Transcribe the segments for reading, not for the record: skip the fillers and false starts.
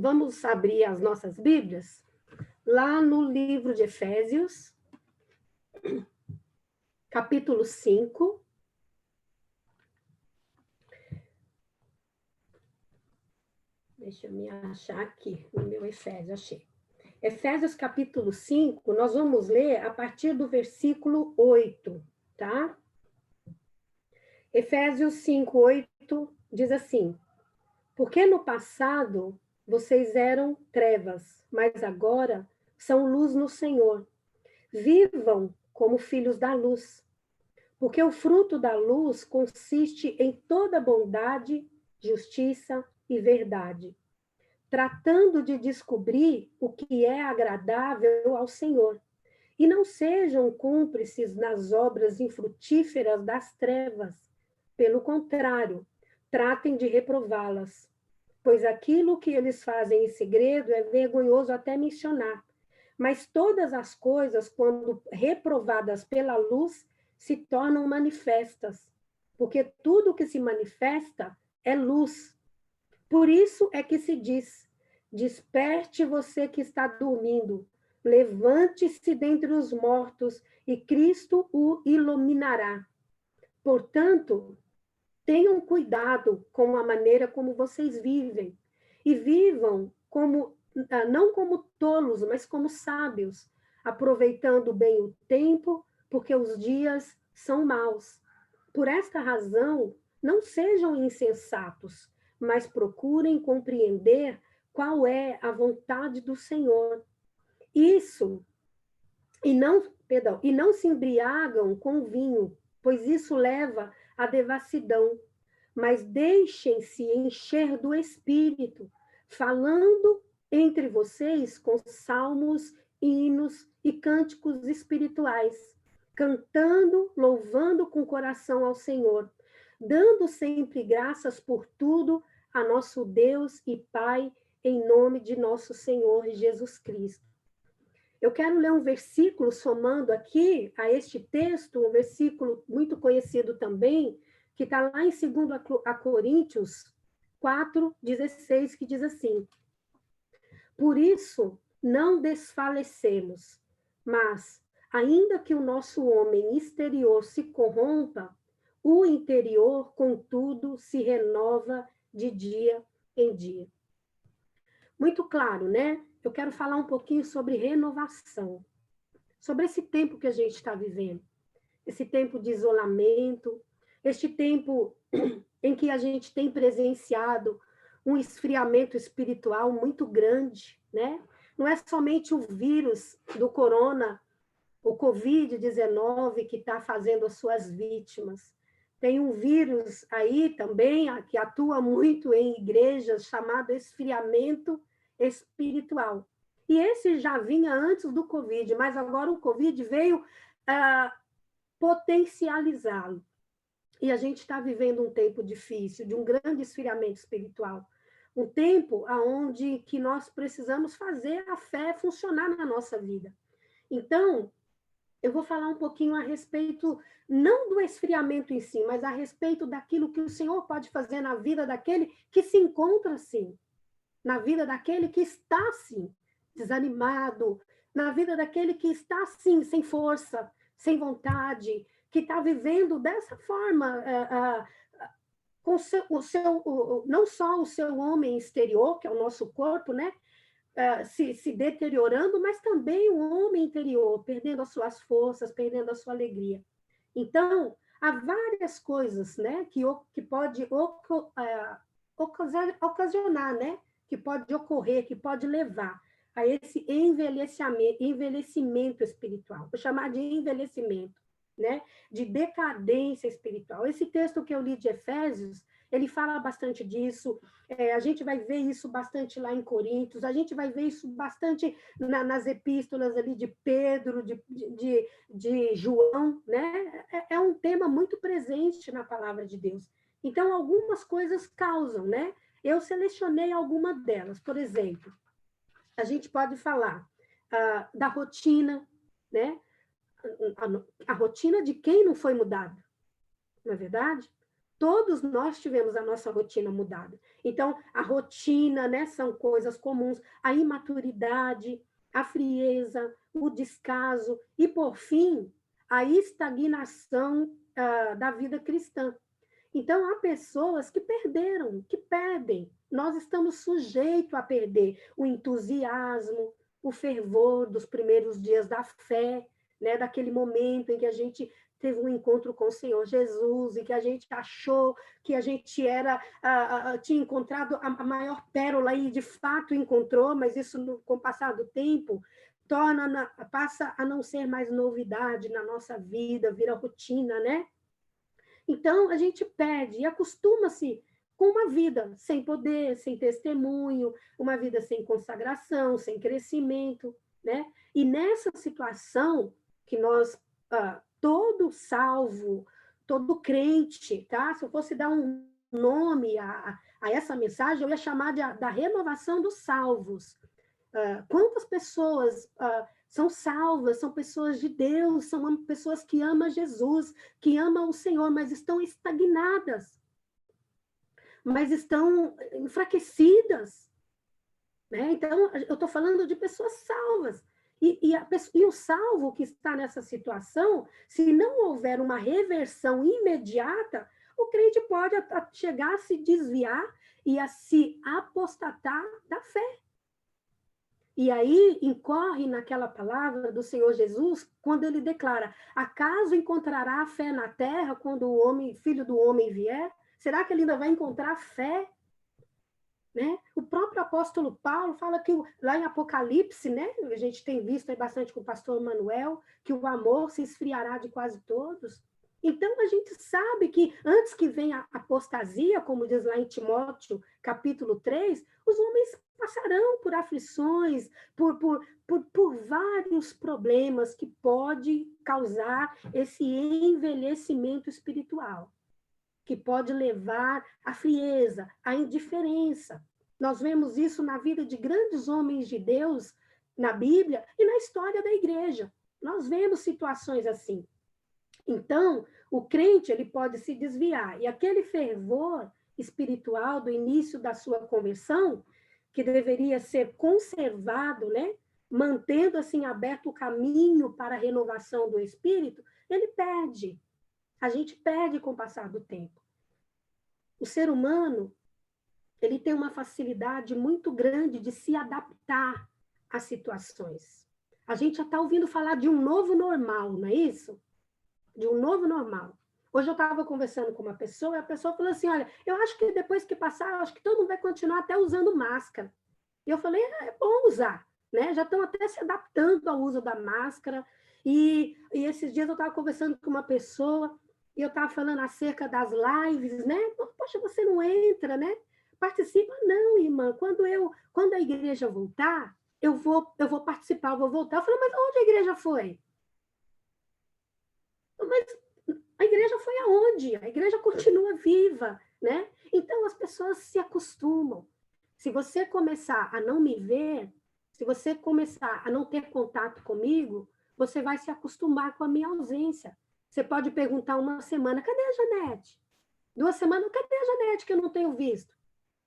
Vamos abrir as nossas Bíblias lá no livro de Efésios, capítulo 5. Deixa eu me achar aqui no meu Efésios, achei. Efésios capítulo 5, nós vamos ler a partir do versículo 8, tá? Efésios 5, 8 diz assim: porque no passado vocês eram trevas, mas agora são luz no Senhor. Vivam como filhos da luz, porque o fruto da luz consiste em toda bondade, justiça e verdade, tratando de descobrir o que é agradável ao Senhor. E não sejam cúmplices nas obras infrutíferas das trevas. Pelo contrário, tratem de reprová-las, pois aquilo que eles fazem em segredo é vergonhoso até mencionar. Mas todas as coisas, quando reprovadas pela luz, se tornam manifestas, porque tudo que se manifesta é luz. Por isso é que se diz: desperte você que está dormindo, levante-se dentre os mortos e Cristo o iluminará. Portanto, tenham cuidado com a maneira como vocês vivem e vivam como não como tolos, mas como sábios, aproveitando bem o tempo, porque os dias são maus. Por esta razão, não sejam insensatos, mas procurem compreender qual é a vontade do Senhor. Isso, e não se embriagam com vinho, pois isso leva à devassidão, mas deixem-se encher do Espírito, falando entre vocês com salmos, hinos e cânticos espirituais, cantando, louvando com o coração ao Senhor, dando sempre graças por tudo a nosso Deus e Pai, em nome de nosso Senhor Jesus Cristo. Eu quero ler um versículo somando aqui a este texto, um versículo muito conhecido também, que está lá em 2 Coríntios 4:16, que diz assim: por isso não desfalecemos, mas, ainda que o nosso homem exterior se corrompa, o interior, contudo, se renova de dia em dia. Muito claro, né? Eu quero falar um pouquinho sobre renovação, sobre esse tempo que a gente está vivendo, esse tempo de isolamento, este tempo em que a gente tem presenciado um esfriamento espiritual muito grande, né? Não é somente o vírus do corona, o Covid-19, que está fazendo as suas vítimas. Tem um vírus aí também, que atua muito em igrejas, chamado esfriamento espiritual. E esse já vinha antes do Covid, mas agora o Covid veio potencializá-lo. E a gente está vivendo um tempo difícil, de um grande esfriamento espiritual. Um tempo onde que nós precisamos fazer a fé funcionar na nossa vida. Então, eu vou falar um pouquinho a respeito, não do esfriamento em si, mas a respeito daquilo que o Senhor pode fazer na vida daquele que se encontra assim, na vida daquele que está assim, desanimado, na vida daquele que está assim, sem força, sem vontade, que está vivendo dessa forma, com não só o seu homem exterior, que é o nosso corpo, né? Se deteriorando, mas também o homem interior, perdendo as suas forças, perdendo a sua alegria. Então, há várias coisas, né, que pode ocasionar, né, que pode ocorrer, que pode levar a esse envelhecimento espiritual. Vou chamar de envelhecimento, né, de decadência espiritual. Esse texto que eu li de Efésios, ele fala bastante disso. A gente vai ver isso bastante lá em Coríntios, a gente vai ver isso bastante nas epístolas ali de Pedro, de João, né? É um tema muito presente na palavra de Deus. Então, algumas coisas causam, né? Eu selecionei alguma delas. Por exemplo, a gente pode falar da rotina, né? A rotina de quem não foi mudada, não é verdade? Todos nós tivemos a nossa rotina mudada. Então, a rotina, né, são coisas comuns, a imaturidade, a frieza, o descaso e, por fim, a estagnação da vida cristã. Então, há pessoas que perderam, que perdem. Nós estamos sujeitos a perder o entusiasmo, o fervor dos primeiros dias da fé, né, daquele momento em que a gente teve um encontro com o Senhor Jesus e que a gente achou que a gente tinha encontrado a maior pérola e de fato encontrou, mas isso com o passar do tempo passa a não ser mais novidade na nossa vida, vira rotina, né? Então, a gente perde e acostuma-se com uma vida sem poder, sem testemunho, uma vida sem consagração, sem crescimento, né? E nessa situação que nós, todo salvo, todo crente, tá? Se eu fosse dar um nome a essa mensagem, eu ia chamar da renovação dos salvos. Quantas pessoas são salvas, são pessoas de Deus, são pessoas que amam Jesus, que amam o Senhor, mas estão estagnadas, mas estão enfraquecidas, né? Então, eu estou falando de pessoas salvas. E o salvo que está nessa situação, se não houver uma reversão imediata, o crente pode chegar a se desviar e a se apostatar da fé. E aí incorre naquela palavra do Senhor Jesus, quando ele declara: acaso encontrará fé na terra quando o filho do homem vier? Será que ele ainda vai encontrar fé? Né? O próprio apóstolo Paulo fala que lá em Apocalipse, né, a gente tem visto aí bastante com o pastor Manuel, que o amor se esfriará de quase todos. Então, a gente sabe que antes que venha a apostasia, como diz lá em Timóteo, capítulo 3, os homens passarão por aflições, por vários problemas que pode causar esse envelhecimento espiritual, que pode levar à frieza, à indiferença. Nós vemos isso na vida de grandes homens de Deus, na Bíblia e na história da igreja. Nós vemos situações assim. Então, o crente ele pode se desviar, e aquele fervor espiritual do início da sua conversão, que deveria ser conservado, né, mantendo assim aberto o caminho para a renovação do espírito, ele perde. A gente perde com o passar do tempo. O ser humano, ele tem uma facilidade muito grande de se adaptar às situações. A gente já está ouvindo falar de um novo normal, não é isso? De um novo normal. Hoje eu estava conversando com uma pessoa e a pessoa falou assim, olha, eu acho que depois que passar, eu acho que todo mundo vai continuar até usando máscara. E eu falei, é bom usar, né? Já estão até se adaptando ao uso da máscara. E esses dias eu estava conversando com uma pessoa e eu estava falando acerca das lives, né? Poxa, você não entra, né? Participa? Não, irmã. Quando a igreja voltar, eu vou participar, eu vou voltar. Eu falei, mas onde a igreja foi? Mas a igreja foi aonde? A igreja continua viva, né? Então as pessoas se acostumam. Se você começar a não me ver, se você começar a não ter contato comigo, você vai se acostumar com a minha ausência. Você pode perguntar uma semana, cadê a Janete? 2 semanas, cadê a Janete que eu não tenho visto?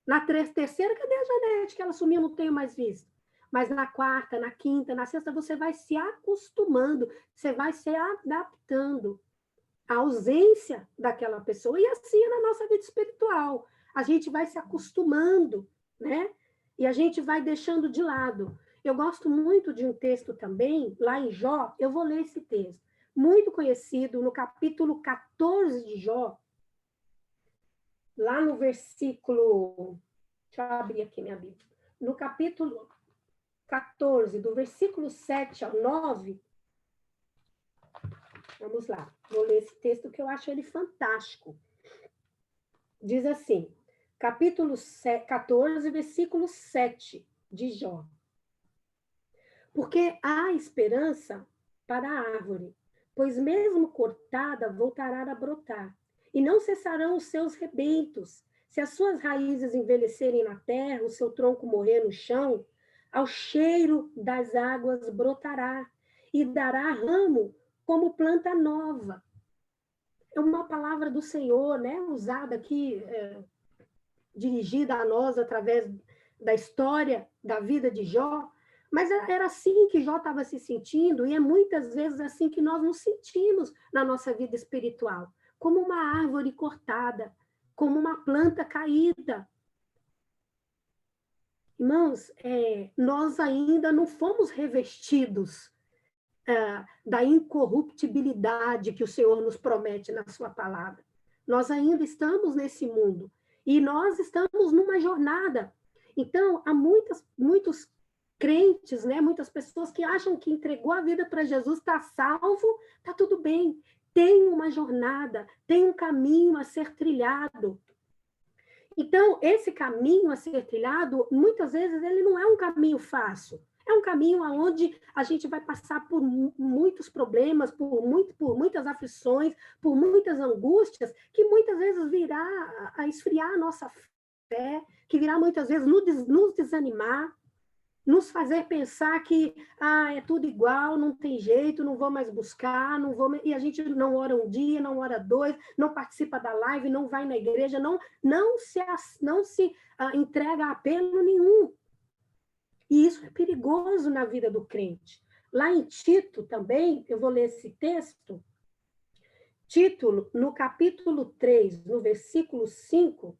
Na terceira, cadê a Janete que ela sumiu, eu não tenho mais visto? Mas na quarta, na quinta, na sexta, você vai se acostumando, você vai se adaptando à ausência daquela pessoa, e assim é na nossa vida espiritual. A gente vai se acostumando, né? E a gente vai deixando de lado. Eu gosto muito de um texto também, lá em Jó, eu vou ler esse texto, muito conhecido, no capítulo 14 de Jó, lá no versículo, deixa eu abrir aqui minha Bíblia, no capítulo 14, do versículo 7 ao 9, vamos lá, vou ler esse texto que eu acho ele fantástico. Diz assim, capítulo 14, versículo 7 de Jó. Porque há esperança para a árvore, pois mesmo cortada voltará a brotar, e não cessarão os seus rebentos. Se as suas raízes envelhecerem na terra, o seu tronco morrer no chão, ao cheiro das águas brotará, e dará ramo como planta nova. é uma palavra do Senhor, né? Usada aqui, dirigida a nós através da história da vida de Jó, mas era assim que Jó estava se sentindo, e é muitas vezes assim que nós nos sentimos na nossa vida espiritual, como uma árvore cortada, como uma planta caída. Irmãos, nós ainda não fomos revestidos da incorruptibilidade que o Senhor nos promete na sua palavra. Nós ainda estamos nesse mundo e nós estamos numa jornada. Então, há muitos crentes, né, muitas pessoas que acham que entregou a vida para Jesus, está salvo, está tudo bem. Tem uma jornada, tem um caminho a ser trilhado. Então, esse caminho a ser trilhado, muitas vezes, ele não é um caminho fácil. É um caminho onde a gente vai passar por muitos problemas, por muitas aflições, por muitas angústias, que muitas vezes virá a esfriar a nossa fé, que virá muitas vezes nos desanimar, nos fazer pensar que é tudo igual, não tem jeito, não vou mais buscar, e a gente não ora um dia, não ora dois, não participa da live, não vai na igreja, não se entrega a apelo nenhum. E isso é perigoso na vida do crente. Lá em Tito também, eu vou ler esse texto, Tito, no capítulo 3, no versículo 5,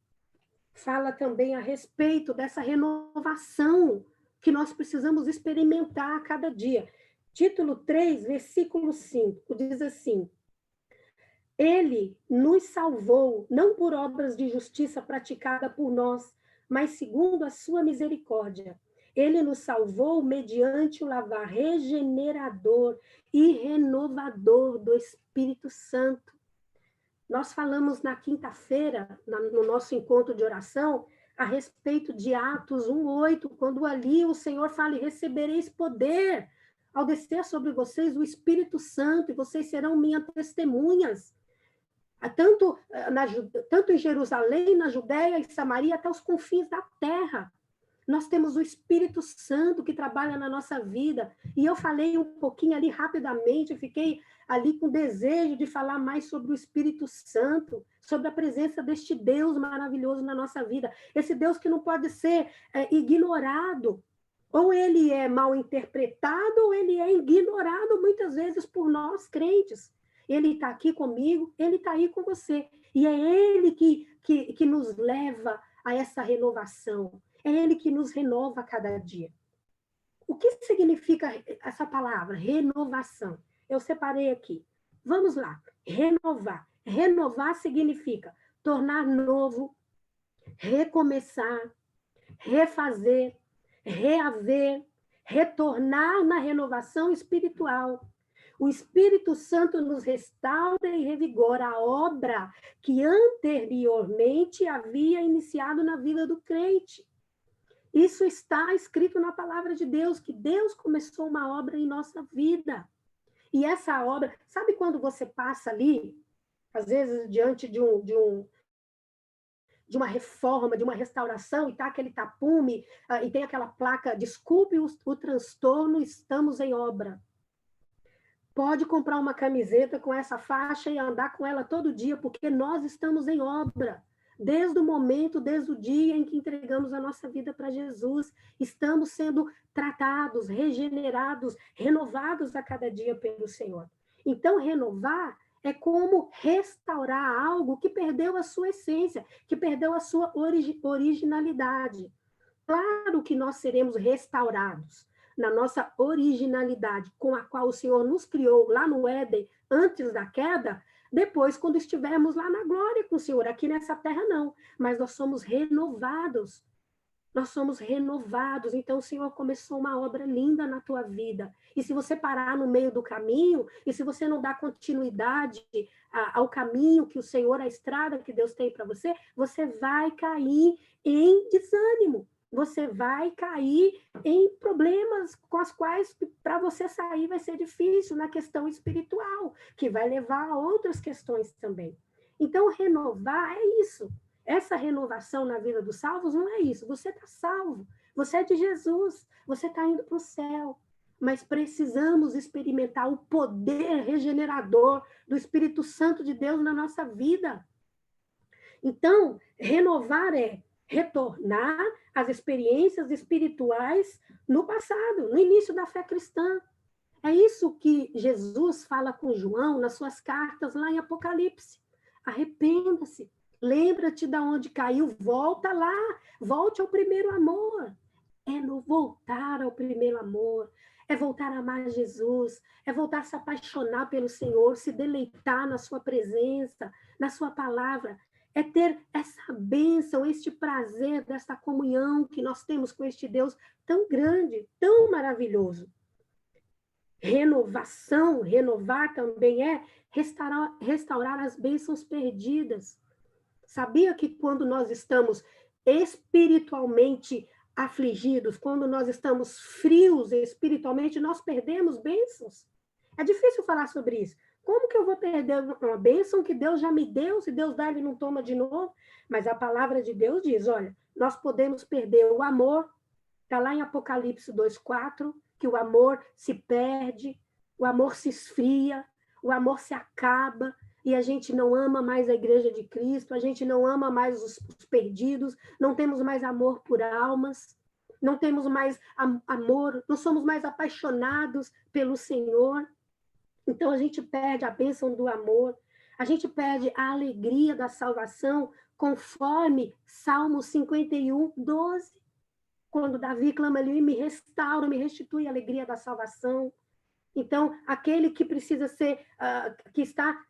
fala também a respeito dessa renovação que nós precisamos experimentar a cada dia. Título 3, versículo 5, diz assim: Ele nos salvou, não por obras de justiça praticada por nós, mas segundo a sua misericórdia. Ele nos salvou mediante o lavar regenerador e renovador do Espírito Santo. Nós falamos na quinta-feira, no nosso encontro de oração, a respeito de Atos 1:8, quando ali o Senhor fala: recebereis poder ao descer sobre vocês o Espírito Santo, e vocês serão minhas testemunhas, tanto em Jerusalém, na Judéia e Samaria, até os confins da terra. Nós temos o Espírito Santo que trabalha na nossa vida. E eu falei um pouquinho ali rapidamente, fiquei ali com desejo de falar mais sobre o Espírito Santo, sobre a presença deste Deus maravilhoso na nossa vida. Esse Deus que não pode ser ignorado. Ou ele é mal interpretado, ou ele é ignorado muitas vezes por nós, crentes. Ele está aqui comigo, ele está aí com você. E é ele que nos leva a essa renovação. É ele que nos renova a cada dia. O que significa essa palavra, renovação? Eu separei aqui. Vamos lá. Renovar. Renovar significa tornar novo, recomeçar, refazer, reaver, retornar na renovação espiritual. O Espírito Santo nos restaura e revigora a obra que anteriormente havia iniciado na vida do crente. Isso está escrito na palavra de Deus, que Deus começou uma obra em nossa vida. E essa obra, sabe quando você passa ali, às vezes diante de uma reforma, de uma restauração, e tá aquele tapume, e tem aquela placa: desculpe o transtorno, estamos em obra. Pode comprar uma camiseta com essa faixa e andar com ela todo dia, porque nós estamos em obra. Desde o momento, desde o dia em que entregamos a nossa vida para Jesus, estamos sendo tratados, regenerados, renovados a cada dia pelo Senhor. Então, renovar é como restaurar algo que perdeu a sua essência, que perdeu a sua originalidade. Claro que nós seremos restaurados na nossa originalidade, com a qual o Senhor nos criou lá no Éden, antes da queda. Depois, quando estivermos lá na glória com o Senhor, aqui nessa terra não, mas nós somos renovados. Nós somos renovados. Então, o Senhor começou uma obra linda na tua vida. E se você parar no meio do caminho, e se você não dar continuidade ao caminho que o Senhor, a estrada que Deus tem para você, você vai cair em desânimo. Você vai cair em problemas com os quais, para você sair, vai ser difícil na questão espiritual, que vai levar a outras questões também. Então, renovar é isso. Essa renovação na vida dos salvos não é isso. Você está salvo, você é de Jesus, você está indo para o céu. mas precisamos experimentar o poder regenerador do Espírito Santo de Deus na nossa vida. Então, renovar é retornar às experiências espirituais no passado, no início da fé cristã. É isso que Jesus fala com João nas suas cartas lá em Apocalipse. Arrependa-se, lembra-te de onde caiu, volta lá, volte ao primeiro amor. É no voltar ao primeiro amor, é voltar a amar Jesus, é voltar a se apaixonar pelo Senhor, se deleitar na sua presença, na sua palavra, é ter essa bênção, este prazer dessa comunhão que nós temos com este Deus tão grande, tão maravilhoso. Renovação, renovar também é restaurar as bênçãos perdidas. Sabia que quando nós estamos espiritualmente afligidos, quando nós estamos frios espiritualmente, nós perdemos bênçãos? É difícil falar sobre isso. Como que eu vou perder uma bênção que Deus já me deu? Se Deus dá, Ele não toma de novo. Mas a palavra de Deus diz, olha, nós podemos perder o amor, está lá em Apocalipse 2:4, que o amor se perde, o amor se esfria, o amor se acaba, e a gente não ama mais a igreja de Cristo, a gente não ama mais os perdidos, não temos mais amor por almas, não temos mais amor, não somos mais apaixonados pelo Senhor. Então a gente perde a bênção do amor, a gente perde a alegria da salvação, conforme Salmo 51:12. Quando Davi clama ali, me restaura, me restitui a alegria da salvação. Então, aquele que precisa ser, que está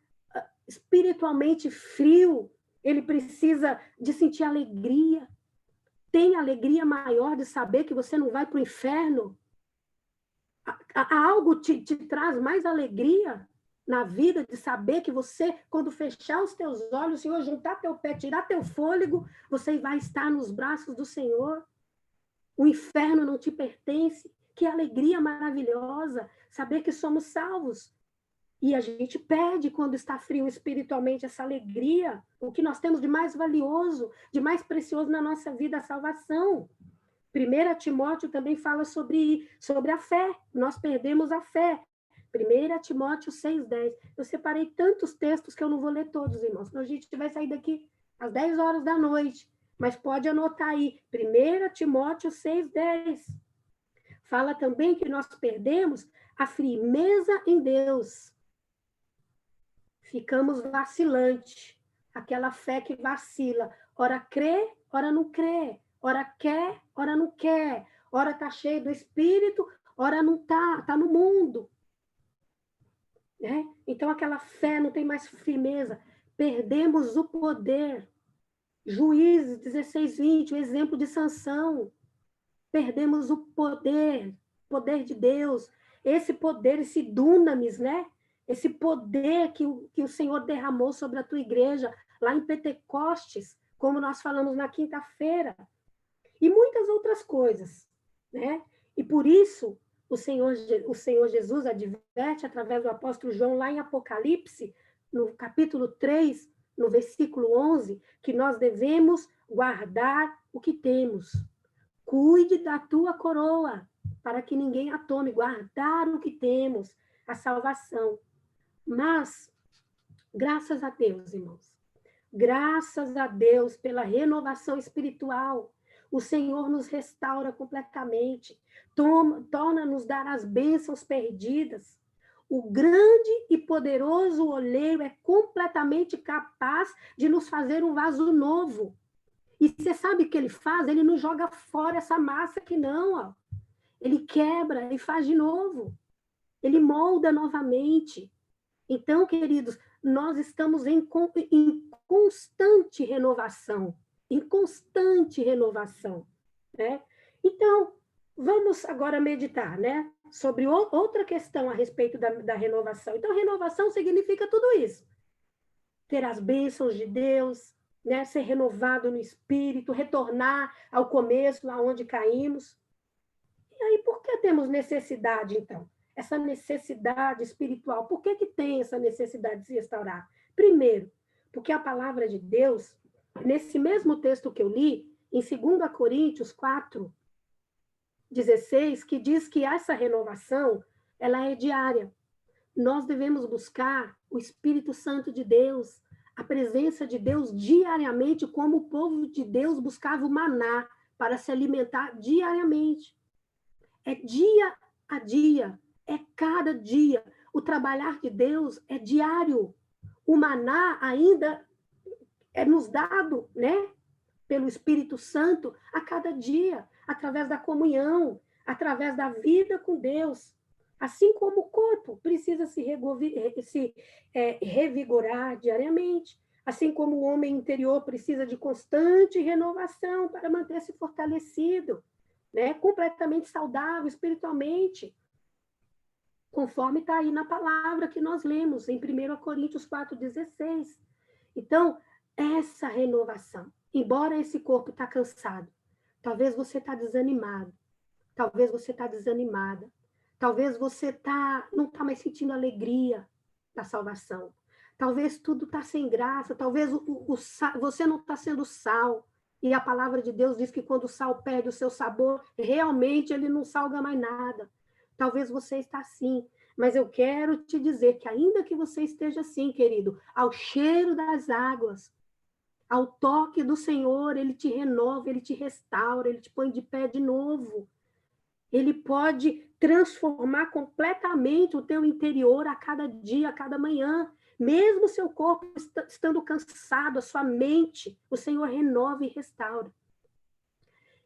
espiritualmente frio, ele precisa de sentir alegria. Tem alegria maior de saber que você não vai para o inferno? Algo te traz mais alegria na vida de saber que você, quando fechar os teus olhos, Senhor, juntar teu pé, tirar teu fôlego, você vai estar nos braços do Senhor. O inferno não te pertence. Que alegria maravilhosa saber que somos salvos. E a gente perde quando está frio espiritualmente essa alegria. O que nós temos de mais valioso, de mais precioso na nossa vida, a salvação. 1 Timóteo também fala sobre a fé. Nós perdemos a fé. 1 Timóteo 6:10. Eu separei tantos textos que eu não vou ler todos, irmãos. Senão a gente vai sair daqui às 10 horas da noite. Mas pode anotar aí, 1 Timóteo 6:10. Fala também que nós perdemos a firmeza em Deus. Ficamos vacilantes, aquela fé que vacila. Ora crê, ora não crê. Ora quer, ora não quer. Ora está cheio do Espírito, ora não está, está no mundo. Né? Então aquela fé não tem mais firmeza. Perdemos o poder. Juízes 16:20, o exemplo de Sansão. Perdemos o poder de Deus, esse poder, esse dunamis, né? Esse poder que o Senhor derramou sobre a tua igreja, lá em Pentecostes, como nós falamos na quinta-feira, e muitas outras coisas, né? E por isso, o Senhor Jesus adverte, através do apóstolo João, lá em Apocalipse, no capítulo 3, no versículo 11, que nós devemos guardar o que temos. Cuide da tua coroa, para que ninguém a tome, guardar o que temos, a salvação. Mas, graças a Deus, irmãos, graças a Deus pela renovação espiritual, o Senhor nos restaura completamente, torna-nos dar as bênçãos perdidas. O grande e poderoso oleiro é completamente capaz de nos fazer um vaso novo. E você sabe o que ele faz? Ele não joga fora essa massa aqui, não. Ó. Ele quebra e faz de novo. Ele molda novamente. Então, queridos, nós estamos em constante renovação. Em constante renovação. Né? Então, vamos agora meditar, né? Sobre outra questão a respeito da renovação. Então, renovação significa tudo isso. Ter as bênçãos de Deus, né? Ser renovado no espírito, retornar ao começo, lá onde caímos. E aí, por que temos necessidade, então? Essa necessidade espiritual. Por que tem essa necessidade de se restaurar? Primeiro, porque a palavra de Deus, nesse mesmo texto que eu li, em 2 Coríntios 4, 16, que diz que essa renovação, ela é diária. Nós devemos buscar o Espírito Santo de Deus, a presença de Deus diariamente, como o povo de Deus buscava o maná para se alimentar diariamente. É dia a dia, é cada dia. O trabalhar de Deus é diário. O maná ainda é nos dado, né, pelo Espírito Santo a cada dia, através da comunhão, através da vida com Deus. Assim como o corpo precisa revigorar diariamente, assim como o homem interior precisa de constante renovação para manter-se fortalecido, né, completamente saudável espiritualmente, conforme está aí na palavra que nós lemos em 1 Coríntios 4,16. Então, essa renovação, embora esse corpo está cansado, talvez você está desanimado, talvez você está desanimada, talvez você não está mais sentindo alegria da salvação, talvez tudo está sem graça, talvez você não está sendo sal, e a palavra de Deus diz que quando o sal perde o seu sabor, realmente ele não salga mais nada. Talvez você está assim, mas eu quero te dizer que ainda que você esteja assim, querido, ao cheiro das águas, ao toque do Senhor, ele te renova, ele te restaura, ele te põe de pé de novo. Ele pode transformar completamente o teu interior a cada dia, a cada manhã. Mesmo o seu corpo estando cansado, a sua mente, o Senhor renova e restaura.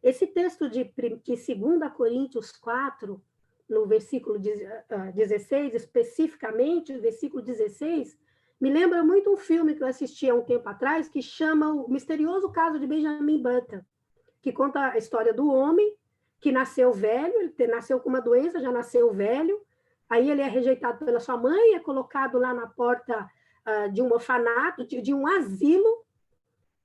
Esse texto de 2 Coríntios 4, no versículo 16, especificamente, o versículo 16, me lembra muito um filme que eu assisti há um tempo atrás, que chama O Misterioso Caso de Benjamin Button, que conta a história do homem que nasceu velho, ele nasceu com uma doença, já nasceu velho, aí ele é rejeitado pela sua mãe, é colocado lá na porta de um orfanato, de um asilo,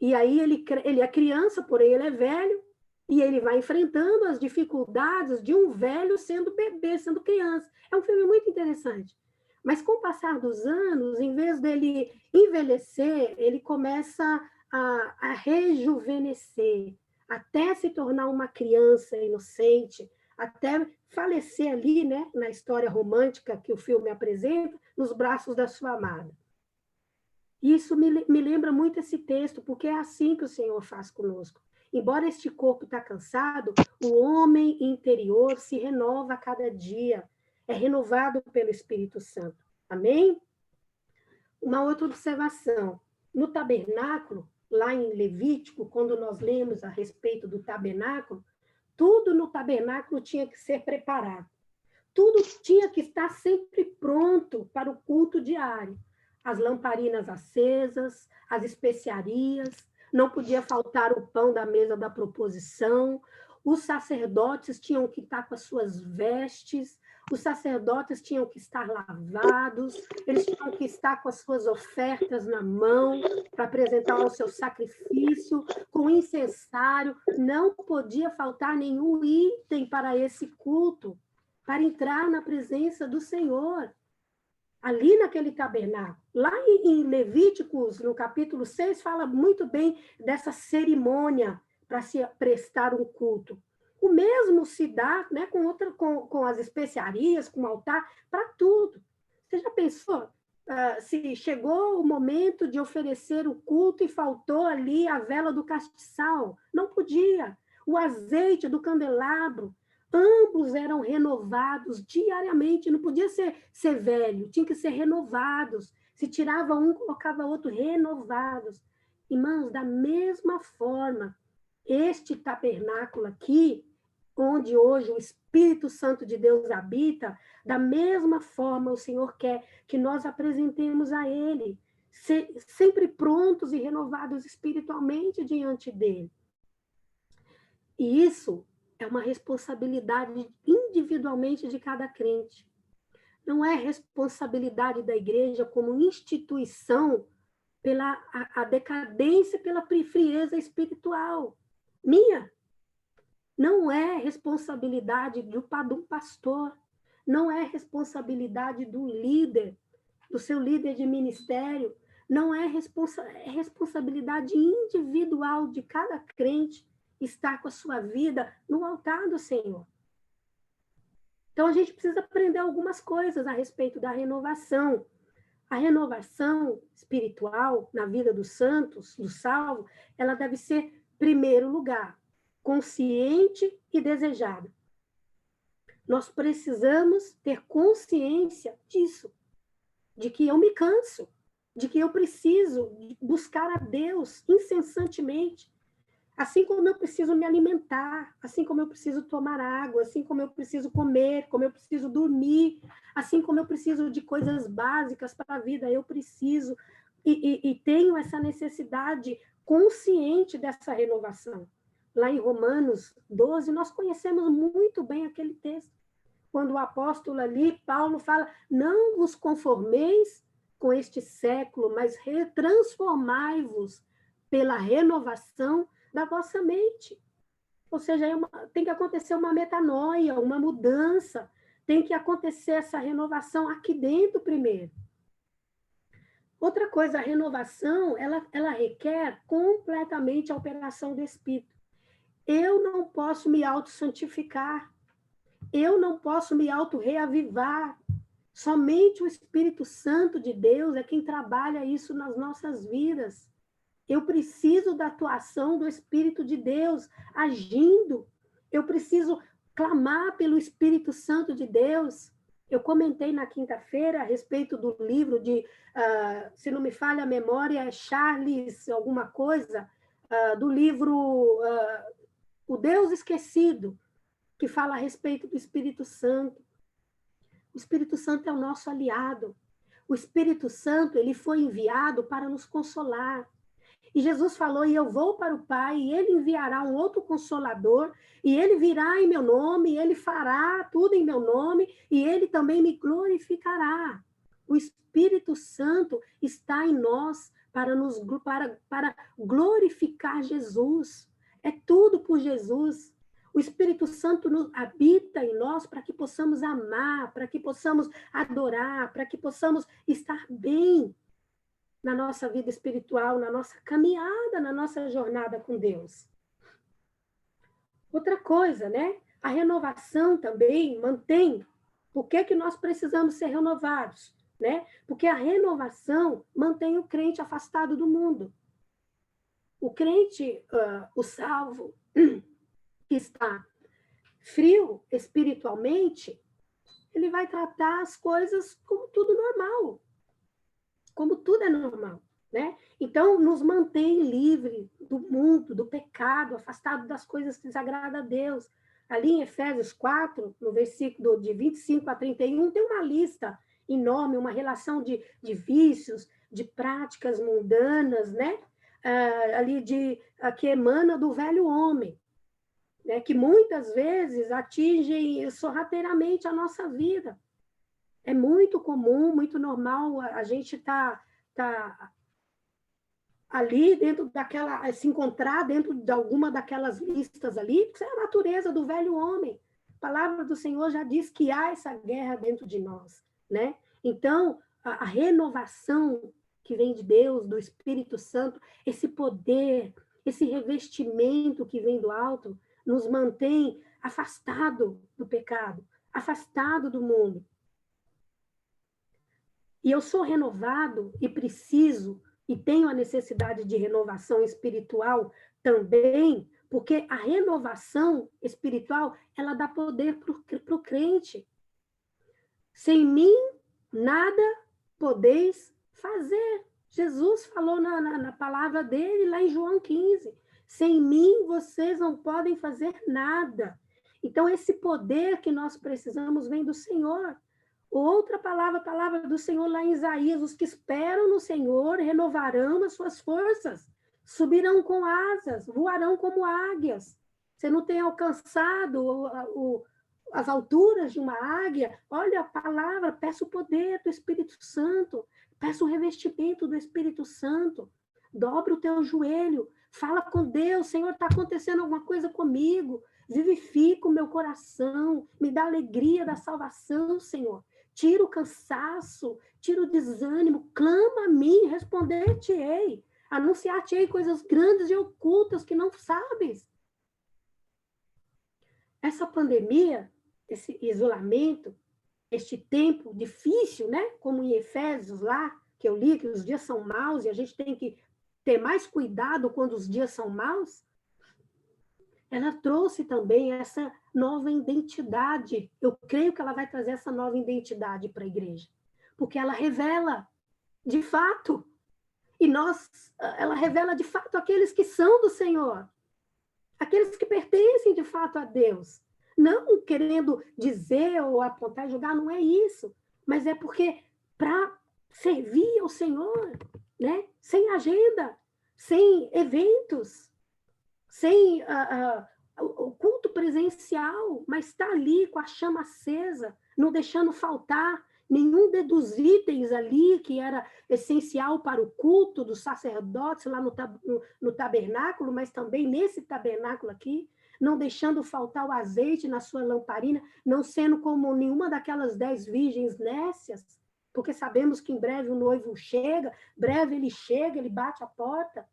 e aí ele é criança, porém ele é velho, e ele vai enfrentando as dificuldades de um velho sendo bebê, sendo criança. É um filme muito interessante. Mas com o passar dos anos, em vez dele envelhecer, ele começa a rejuvenescer, até se tornar uma criança inocente, até falecer ali, né, na história romântica que o filme apresenta, nos braços da sua amada. Isso me lembra muito esse texto, porque é assim que o Senhor faz conosco. Embora este corpo está cansado, o homem interior se renova a cada dia, é renovado pelo Espírito Santo. Amém? Uma outra observação. No tabernáculo, lá em Levítico, quando nós lemos a respeito do tabernáculo, tudo no tabernáculo tinha que ser preparado. Tudo tinha que estar sempre pronto para o culto diário. As lamparinas acesas, as especiarias, não podia faltar o pão da mesa da proposição, os sacerdotes tinham que estar com as suas vestes, os sacerdotes tinham que estar lavados, eles tinham que estar com as suas ofertas na mão para apresentar o seu sacrifício, com incensário, não podia faltar nenhum item para esse culto, para entrar na presença do Senhor, ali naquele tabernáculo. Lá em Levíticos, no capítulo 6, fala muito bem dessa cerimônia para se prestar um culto. O mesmo se dá, né, com as especiarias, com o altar, para tudo. Você já pensou? Se chegou o momento de oferecer o culto e faltou ali a vela do castiçal, não podia. O azeite do candelabro, ambos eram renovados diariamente, não podia ser velho, tinha que ser renovados. Se tirava um, colocava outro, renovados. Irmãos, da mesma forma, este tabernáculo aqui, onde hoje o Espírito Santo de Deus habita, da mesma forma o Senhor quer que nós apresentemos a Ele, sempre prontos e renovados espiritualmente diante dEle. E isso é uma responsabilidade individualmente de cada crente. Não é responsabilidade da igreja como instituição pela a decadência, pela frieza espiritual. Minha. Não é responsabilidade de um pastor, não é responsabilidade do líder, do seu líder de ministério, não é responsabilidade individual de cada crente estar com a sua vida no altar do Senhor. Então, a gente precisa aprender algumas coisas a respeito da renovação. A renovação espiritual na vida dos santos, do salvo, ela deve ser, primeiro lugar, consciente e desejada. Nós precisamos ter consciência disso, de que eu me canso, de que eu preciso buscar a Deus incessantemente, assim como eu preciso me alimentar, assim como eu preciso tomar água, assim como eu preciso comer, como eu preciso dormir, assim como eu preciso de coisas básicas para a vida, eu preciso e tenho essa necessidade consciente dessa renovação. Lá em Romanos 12, nós conhecemos muito bem aquele texto, quando o apóstolo ali, Paulo, fala, não vos conformeis com este século, mas transformai-vos pela renovação da vossa mente. Ou seja, tem que acontecer uma metanoia, uma mudança, tem que acontecer essa renovação aqui dentro primeiro. Outra coisa, a renovação, ela requer completamente a operação do Espírito. Eu não posso me auto-santificar, eu não posso me auto-reavivar. Somente o Espírito Santo de Deus é quem trabalha isso nas nossas vidas. Eu preciso da atuação do Espírito de Deus agindo. Eu preciso clamar pelo Espírito Santo de Deus. Eu comentei na quinta-feira a respeito do livro de, se não me falha a memória, é Charles alguma coisa, do livro O Deus Esquecido, que fala a respeito do Espírito Santo. O Espírito Santo é o nosso aliado. O Espírito Santo, ele foi enviado para nos consolar. E Jesus falou, e eu vou para o Pai, e ele enviará um outro consolador, e ele virá em meu nome, e ele fará tudo em meu nome, e ele também me glorificará. O Espírito Santo está em nós para glorificar Jesus. É tudo por Jesus. O Espírito Santo habita em nós para que possamos amar, para que possamos adorar, para que possamos estar bem na nossa vida espiritual, na nossa caminhada, na nossa jornada com Deus. Outra coisa, né? A renovação também mantém. Por que nós precisamos ser renovados? Né? Porque a renovação mantém o crente afastado do mundo. O crente, o salvo, que está frio espiritualmente, ele vai tratar as coisas como tudo normal, como tudo é normal, né? Então, nos mantém livre do mundo, do pecado, afastado das coisas que desagradam a Deus. Ali em Efésios 4, no versículo de 25 a 31, tem uma lista enorme, uma relação de vícios, de práticas mundanas, né? Ali que emana do velho homem, né? Que muitas vezes atingem sorrateiramente a nossa vida. É muito comum, muito normal a gente tá ali dentro daquela, se encontrar dentro de alguma daquelas listas ali, porque isso é a natureza do velho homem. A palavra do Senhor já diz que há essa guerra dentro de nós, né? Então, a renovação que vem de Deus, do Espírito Santo, esse poder, esse revestimento que vem do alto, nos mantém afastado do pecado, afastado do mundo. E eu sou renovado e preciso, e tenho a necessidade de renovação espiritual também, porque a renovação espiritual, ela dá poder para o crente. Sem mim, nada podeis fazer. Jesus falou na palavra dele, lá em João 15. Sem mim, vocês não podem fazer nada. Então, esse poder que nós precisamos vem do Senhor. Outra palavra, a palavra do Senhor lá em Isaías, os que esperam no Senhor renovarão as suas forças, subirão com asas, voarão como águias. Você não tem alcançado as alturas de uma águia? Olha a palavra, peça o poder do Espírito Santo, peça o revestimento do Espírito Santo, dobra o teu joelho, fala com Deus, Senhor, está acontecendo alguma coisa comigo, vivifica o meu coração, me dá alegria da salvação, Senhor. Tira o cansaço, tira o desânimo, clama a mim, responder-te-ei, anunciar-te-ei coisas grandes e ocultas que não sabes. Essa pandemia, esse isolamento, este tempo difícil, né? Como em Efésios lá, que eu li, que os dias são maus e a gente tem que ter mais cuidado quando os dias são maus, ela trouxe também essa nova identidade. Eu creio que ela vai trazer essa nova identidade para a igreja, porque ela revela, de fato, ela revela de fato aqueles que são do Senhor, aqueles que pertencem de fato a Deus. Não querendo dizer ou apontar e julgar, não é isso, mas é porque para servir ao Senhor, né? Sem agenda, sem eventos, sem o culto presencial, mas está ali com a chama acesa, não deixando faltar nenhum dos itens ali que era essencial para o culto dos sacerdotes lá no tabernáculo, mas também nesse tabernáculo aqui, não deixando faltar o azeite na sua lamparina, não sendo como nenhuma daquelas 10 virgens nécias, porque sabemos que em breve o noivo chega, breve ele chega, ele bate a porta,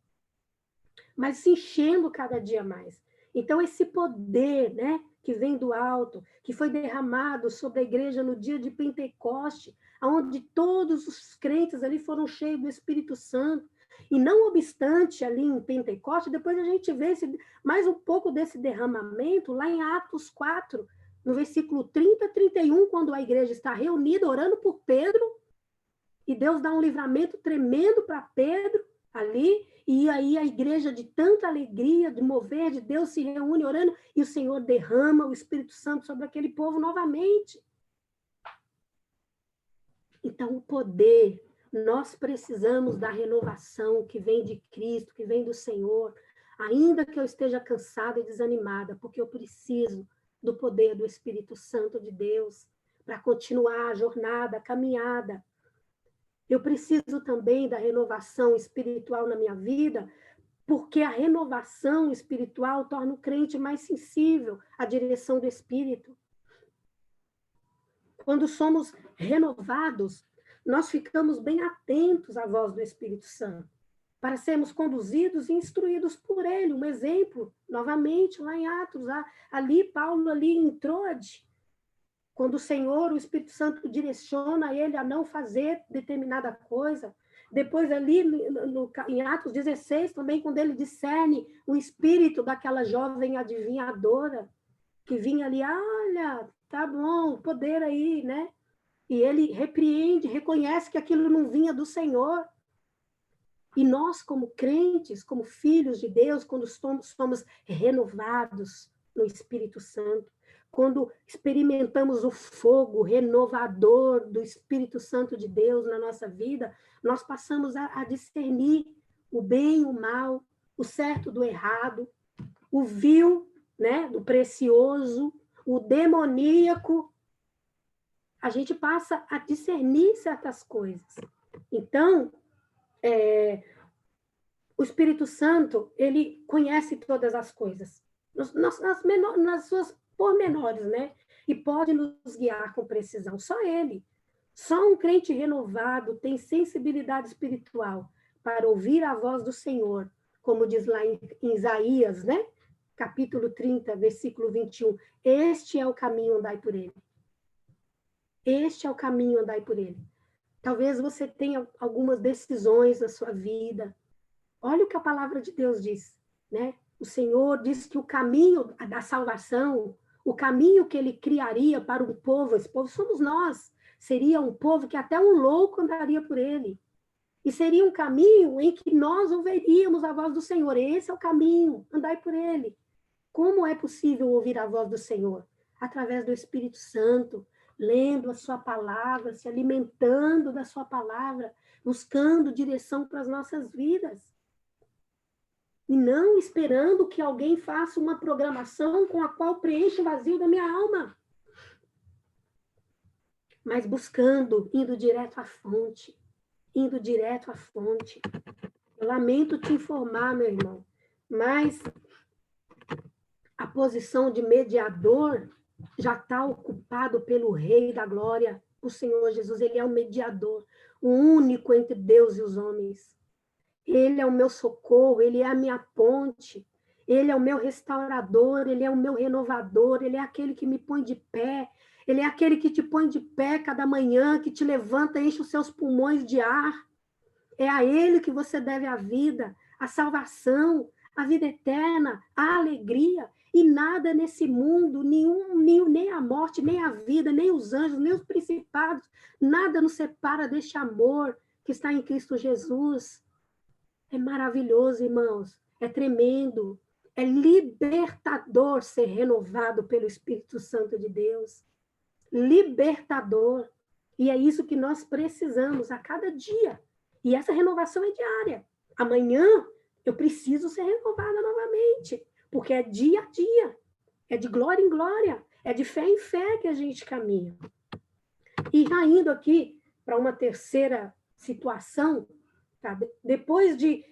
mas se enchendo cada dia mais. Então, esse poder, né, que vem do alto, que foi derramado sobre a igreja no dia de Pentecoste, onde todos os crentes ali foram cheios do Espírito Santo, e não obstante ali em Pentecoste, depois a gente vê mais um pouco desse derramamento lá em Atos 4, no versículo 30 e 31, quando a igreja está reunida orando por Pedro, e Deus dá um livramento tremendo para Pedro ali, e aí a igreja, de tanta alegria, de mover de Deus, se reúne orando, e o Senhor derrama o Espírito Santo sobre aquele povo novamente. Então, o poder, nós precisamos da renovação que vem de Cristo, que vem do Senhor, ainda que eu esteja cansada e desanimada, porque eu preciso do poder do Espírito Santo de Deus para continuar a jornada, a caminhada. Eu preciso também da renovação espiritual na minha vida, porque a renovação espiritual torna o crente mais sensível à direção do Espírito. Quando somos renovados, nós ficamos bem atentos à voz do Espírito Santo, para sermos conduzidos e instruídos por ele. Um exemplo, novamente, lá em Atos, ali Paulo ali em Troade, quando o Senhor, o Espírito Santo, direciona ele a não fazer determinada coisa. Depois ali em Atos 16, também, quando ele discerne o espírito daquela jovem adivinhadora, que vinha ali, olha, tá bom, poder aí, né? E ele repreende, reconhece que aquilo não vinha do Senhor. E nós, como crentes, como filhos de Deus, quando somos renovados no Espírito Santo, quando experimentamos o fogo renovador do Espírito Santo de Deus na nossa vida, nós passamos a discernir o bem, o mal, o certo do errado, o vil, né, do precioso, o demoníaco. A gente passa a discernir certas coisas. Então, o Espírito Santo, ele conhece todas as coisas, nas suas pormenores, né? E pode nos guiar com precisão. Só ele. Só um crente renovado tem sensibilidade espiritual para ouvir a voz do Senhor, como diz lá em Isaías, né? Capítulo 30, versículo 21. Este é o caminho, andai por ele. Este é o caminho, andai por ele. Talvez você tenha algumas decisões na sua vida. Olha o que a palavra de Deus diz, né? O Senhor diz que o caminho da salvação, o caminho que ele criaria para um povo, esse povo somos nós, seria um povo que até um louco andaria por ele. E seria um caminho em que nós ouviríamos a voz do Senhor. Esse é o caminho, andai por ele. Como é possível ouvir a voz do Senhor? Através do Espírito Santo, lendo a sua palavra, se alimentando da sua palavra, buscando direção para as nossas vidas. E não esperando que alguém faça uma programação com a qual preencha o vazio da minha alma. Mas buscando, indo direto à fonte. Indo direto à fonte. Eu lamento te informar, meu irmão, mas a posição de mediador já está ocupado pelo Rei da Glória, o Senhor Jesus. Ele é o mediador, o único entre Deus e os homens. Ele é o meu socorro, ele é a minha ponte. Ele é o meu restaurador, ele é o meu renovador, ele é aquele que me põe de pé, ele é aquele que te põe de pé cada manhã, que te levanta, enche os seus pulmões de ar. É a ele que você deve a vida, a salvação, a vida eterna, a alegria. E nada nesse mundo, nem a morte, nem a vida, nem os anjos, nem os principados, nada nos separa deste amor que está em Cristo Jesus. É maravilhoso, irmãos. É tremendo. É libertador ser renovado pelo Espírito Santo de Deus. Libertador. E é isso que nós precisamos a cada dia. E essa renovação é diária. Amanhã eu preciso ser renovada novamente, porque é dia a dia. É de glória em glória. É de fé em fé que a gente caminha. E já indo aqui para uma terceira situação, tá? Depois de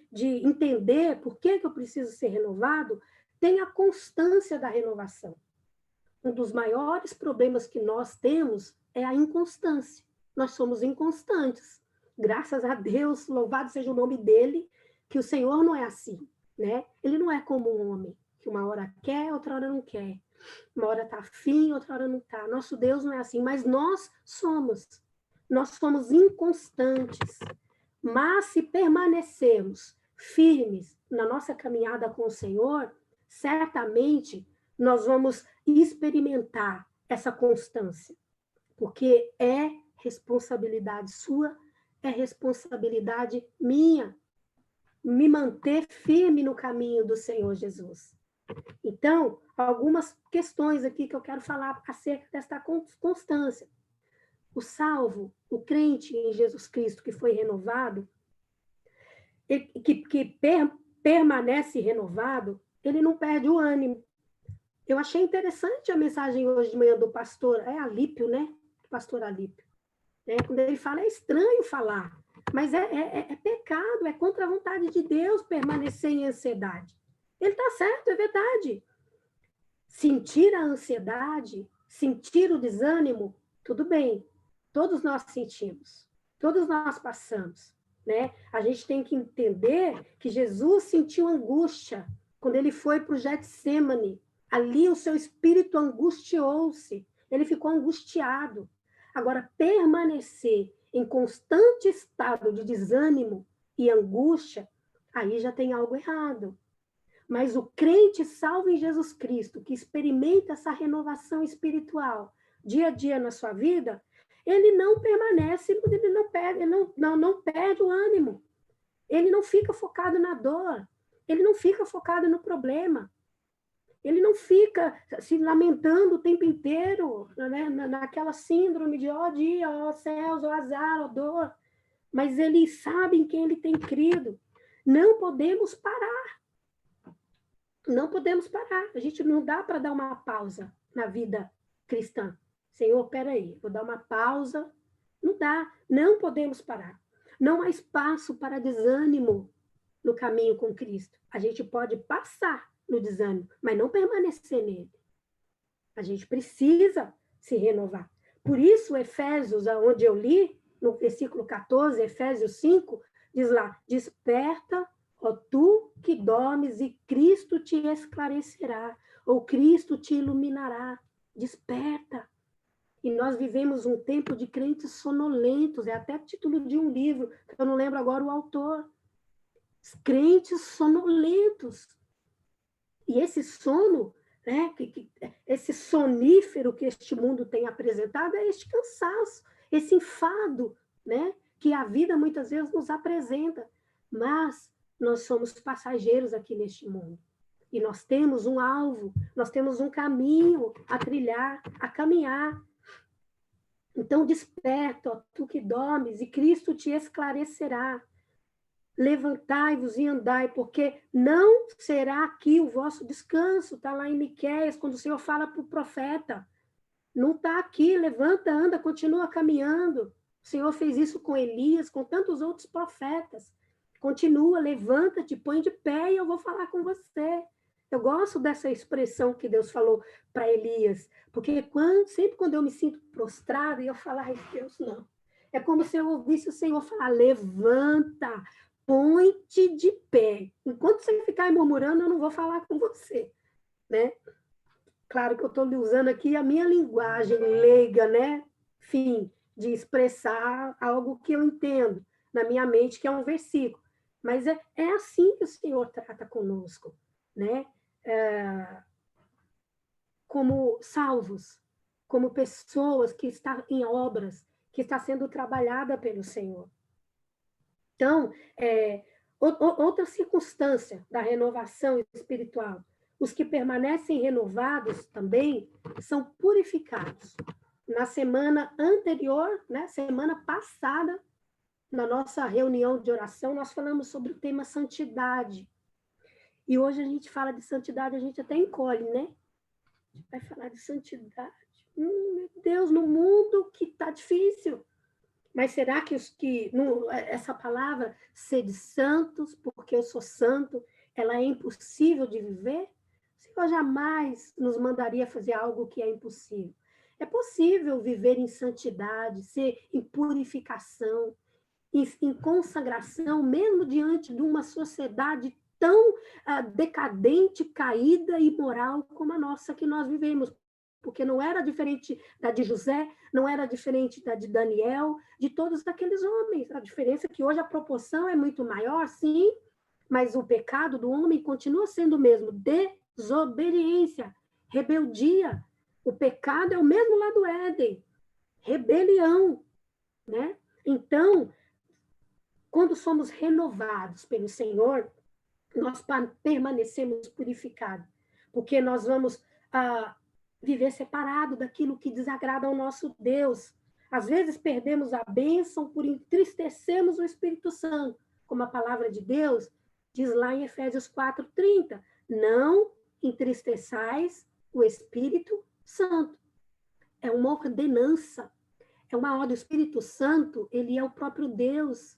entender por que eu preciso ser renovado, tem a constância da renovação. Um dos maiores problemas que nós temos é a inconstância. Nós somos inconstantes. Graças a Deus, louvado seja o nome dele, que o Senhor não é assim, né? Ele não é como um homem, que uma hora quer, outra hora não quer. Uma hora está afim, outra hora não está. Nosso Deus não é assim, mas nós somos. Nós somos inconstantes. Mas se permanecermos firmes na nossa caminhada com o Senhor, certamente nós vamos experimentar essa constância, porque é responsabilidade sua, é responsabilidade minha, me manter firme no caminho do Senhor Jesus. Então, algumas questões aqui que eu quero falar acerca desta constância. O salvo, o crente em Jesus Cristo que foi renovado, que permanece renovado, ele não perde o ânimo. Eu achei interessante a mensagem hoje de manhã do pastor, Alípio, né? Pastor Alípio. Quando ele fala, é estranho falar, mas é pecado, é contra a vontade de Deus permanecer em ansiedade. Ele está certo, é verdade. Sentir a ansiedade, sentir o desânimo, tudo bem. Todos nós sentimos, todos nós passamos, né? A gente tem que entender que Jesus sentiu angústia quando ele foi para o Getsêmani. Ali o seu espírito angustiou-se, ele ficou angustiado. Agora, permanecer em constante estado de desânimo e angústia, aí já tem algo errado. Mas o crente salvo em Jesus Cristo, que experimenta essa renovação espiritual dia a dia na sua vida, ele não permanece, ele não perde o ânimo. Ele não fica focado na dor, ele não fica focado no problema. Ele não fica se lamentando o tempo inteiro, né, naquela síndrome de ó dia, ó céus, ó azar, ó dor. Mas ele sabe em quem ele tem crido. Não podemos parar. Não podemos parar. A gente não dá para dar uma pausa na vida cristã. Senhor, peraí, vou dar uma pausa. Não dá. Não podemos parar. Não há espaço para desânimo no caminho com Cristo. A gente pode passar no desânimo, mas não permanecer nele. A gente precisa se renovar. Por isso, Efésios, onde eu li, no versículo 14, Efésios 5, diz lá, desperta, ó tu que dormes, e Cristo te esclarecerá, ou Cristo te iluminará. Desperta. E nós vivemos um tempo de crentes sonolentos, é até título de um livro, que eu não lembro agora o autor. Crentes sonolentos. E esse sono, né, esse sonífero que este mundo tem apresentado é este cansaço, esse enfado, né, que a vida muitas vezes nos apresenta. Mas nós somos passageiros aqui neste mundo. E nós temos um alvo, nós temos um caminho a trilhar, a caminhar. Então desperta, ó, tu que dormes, e Cristo te esclarecerá. Levantai-vos e andai, porque não será aqui o vosso descanso. Está lá em Miqueias, quando o Senhor fala para o profeta. Não está aqui, levanta, anda, continua caminhando. O Senhor fez isso com Elias, com tantos outros profetas. Continua, levanta-te, põe de pé e eu vou falar com você. Eu gosto dessa expressão que Deus falou para Elias, porque sempre quando eu me sinto prostrada, eu falo, ai Deus, não. É como se eu ouvisse o Senhor falar, levanta, põe-te de pé. Enquanto você ficar aí murmurando, eu não vou falar com você, né? Claro que eu estou usando aqui a minha linguagem leiga, né? Enfim, de expressar algo que eu entendo na minha mente, que é um versículo. Mas é assim que o Senhor trata conosco, né? Como salvos, como pessoas que estão em obras, que está sendo trabalhada pelo Senhor. Então, outra circunstância da renovação espiritual, os que permanecem renovados também são purificados. Na semana anterior, né, semana passada, na nossa reunião de oração, nós falamos sobre o tema santidade. E hoje a gente fala de santidade, a gente até encolhe, né? A gente vai falar de santidade. Meu Deus, no mundo que está difícil. Mas será que essa palavra, sede santos, porque eu sou santo, ela é impossível de viver? O Senhor jamais nos mandaria fazer algo que é impossível. É possível viver em santidade, ser em purificação, em consagração, mesmo diante de uma sociedade tão decadente, caída e moral como a nossa que nós vivemos. Porque não era diferente da de José, não era diferente da de Daniel, de todos aqueles homens. A diferença é que hoje a proporção é muito maior, sim, mas o pecado do homem continua sendo o mesmo: desobediência, rebeldia. O pecado é o mesmo lá do Éden, rebelião, né? Então, quando somos renovados pelo Senhor, nós permanecemos purificados, porque nós vamos viver separado daquilo que desagrada ao nosso Deus. Às vezes perdemos a bênção por entristecermos o Espírito Santo, como a palavra de Deus diz lá em Efésios 4:30, não entristeçais o Espírito Santo. É uma ordenança, é uma ordem. O Espírito Santo, ele é o próprio Deus.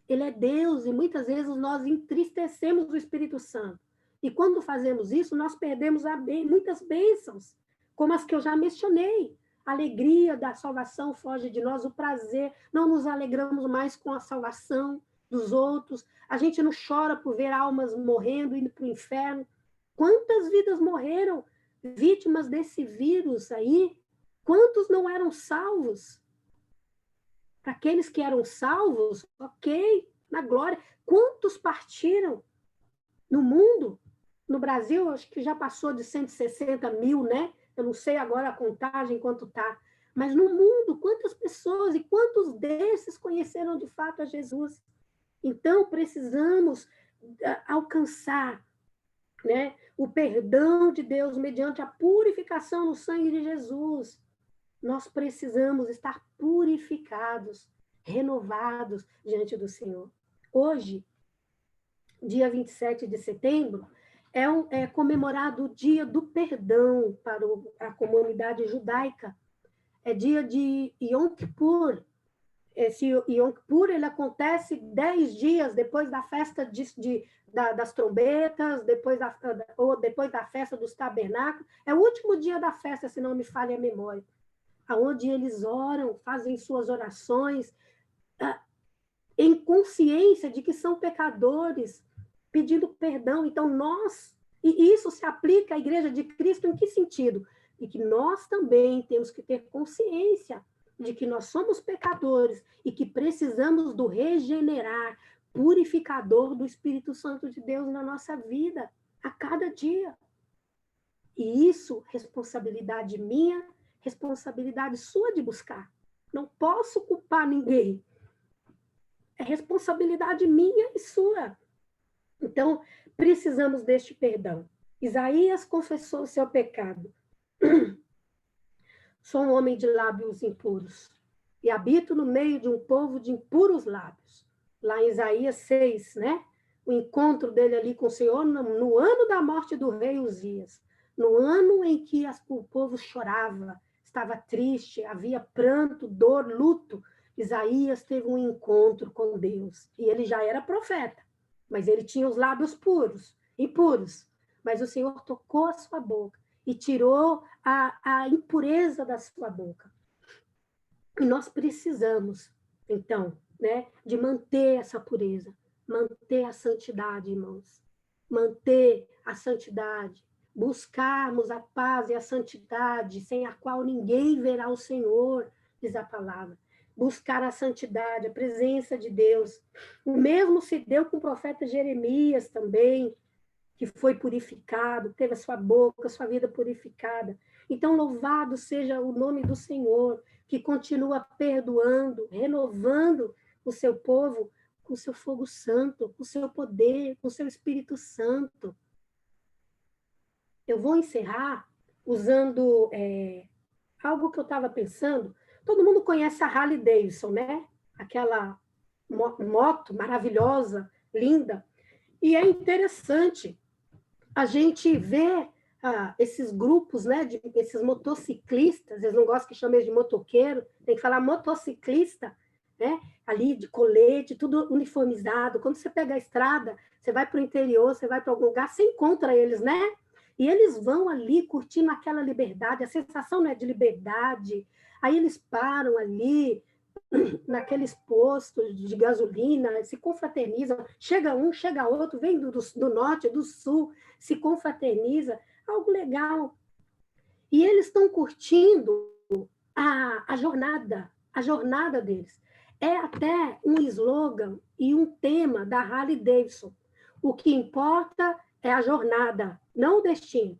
Ele é Deus, e muitas vezes nós entristecemos o Espírito Santo. E quando fazemos isso, nós perdemos muitas bênçãos, como as que eu já mencionei. A alegria da salvação foge de nós, o prazer, não nos alegramos mais com a salvação dos outros, a gente não chora por ver almas morrendo, indo para o inferno. Quantas vidas morreram vítimas desse vírus aí? Quantos não eram salvos? Para aqueles que eram salvos, ok, na glória. Quantos partiram no mundo? No Brasil, acho que já passou de 160 mil, né? Eu não sei agora a contagem quanto está. Mas no mundo, quantas pessoas e quantos desses conheceram de fato a Jesus? Então, precisamos alcançar, né, o perdão de Deus mediante a purificação no sangue de Jesus. Nós precisamos estar purificados, renovados diante do Senhor. Hoje, dia 27 de setembro, é comemorado o dia do perdão para a comunidade judaica. É dia de Yom Kippur. Esse Yom Kippur ele acontece 10 dias depois da festa das trombetas, depois da festa dos tabernáculos. É o último dia da festa, se não me falha a memória, aonde eles oram, fazem suas orações, em consciência de que são pecadores, pedindo perdão. Então, e isso se aplica à Igreja de Cristo em que sentido? E que nós também temos que ter consciência de que nós somos pecadores e que precisamos do regenerar, purificador do Espírito Santo de Deus na nossa vida, a cada dia. E isso, responsabilidade minha, responsabilidade sua de buscar. Não posso culpar ninguém. É responsabilidade minha e sua. Então, precisamos deste perdão. Isaías confessou o seu pecado. Sou um homem de lábios impuros e habito no meio de um povo de impuros lábios. Lá em Isaías 6, né? O encontro dele ali com o Senhor no ano da morte do rei Uzias. No ano em que o povo chorava, estava triste, havia pranto, dor, luto, Isaías teve um encontro com Deus. E ele já era profeta, mas ele tinha os lábios impuros. Mas o Senhor tocou a sua boca e tirou a impureza da sua boca. E nós precisamos, então, né, de manter essa pureza, manter a santidade, irmãos. Manter a santidade. Buscarmos a paz e a santidade, sem a qual ninguém verá o Senhor, diz a palavra. Buscar a santidade, a presença de Deus. O mesmo se deu com o profeta Jeremias também, que foi purificado, teve a sua boca, a sua vida purificada. Então, louvado seja o nome do Senhor, que continua perdoando, renovando o seu povo com o seu fogo santo, com o seu poder, com o seu Espírito Santo. Eu vou encerrar usando algo que eu estava pensando. Todo mundo conhece a Harley Davidson, né? Aquela moto maravilhosa, linda. E é interessante a gente ver esses grupos, né, esses motociclistas, eles não gostam que chamem de motoqueiro, tem que falar motociclista, né, ali de colete, tudo uniformizado. Quando você pega a estrada, você vai para o interior, você vai para algum lugar, você encontra eles, né? E eles vão ali curtindo aquela liberdade, a sensação, né, de liberdade. Aí eles param ali, naqueles postos de gasolina, se confraternizam, chega um, chega outro, vem do norte, do sul, se confraterniza, algo legal. E eles estão curtindo a jornada deles. É até um slogan e um tema da Harley Davidson. O que importa é a jornada, não o destino.